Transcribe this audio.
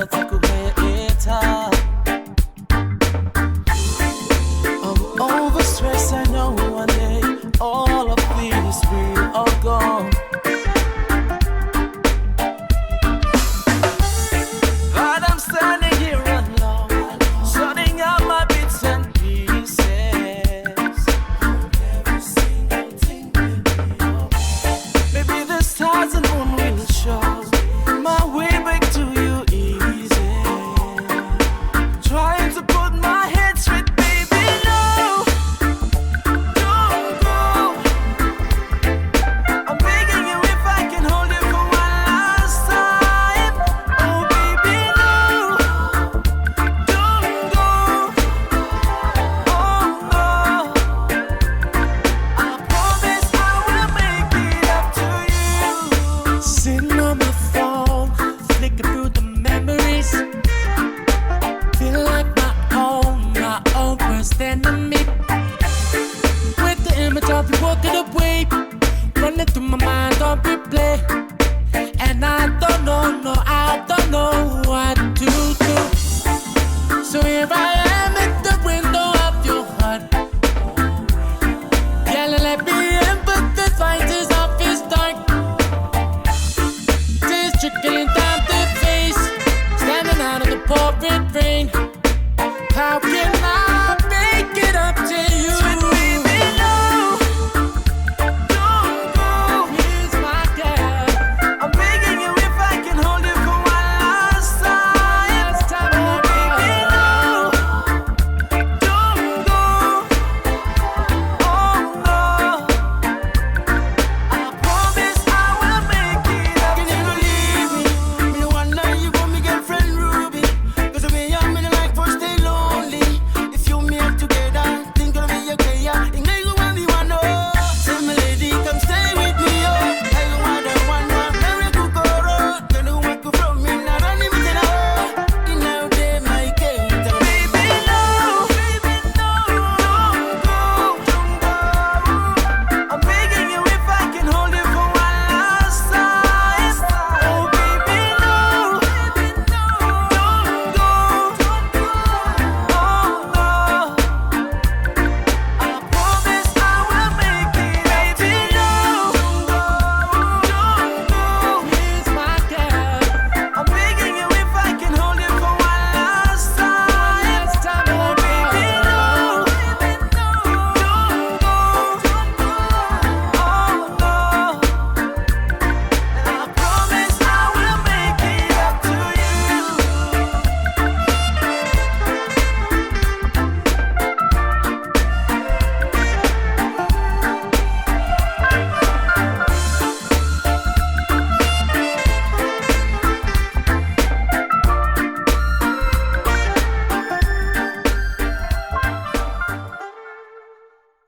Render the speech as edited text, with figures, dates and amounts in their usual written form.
wanna take away it all. I'm overstressed, I know one day all of this will all gone. But I'm standing here alone, sorting out my bits and pieces. Every single thing will be okay. Maybe the stars and moon will show my way back to you easy. Trying to put my head straight, baby, no, don't go. I'm begging you if I can hold you for one last time. Oh baby, no, don't go. Oh no, I promise I will make it up to you. Sitting on my phone, flicking through the memories. Feel like my own worst enemy. With the image of you walking away, running through my mind on replay. And I don't know, no, I don't know what to do. So here I am at the window of your heart, yelling at me in, but the light is off, it's dark. Tears trickling down the face, standing out of the pouring rain.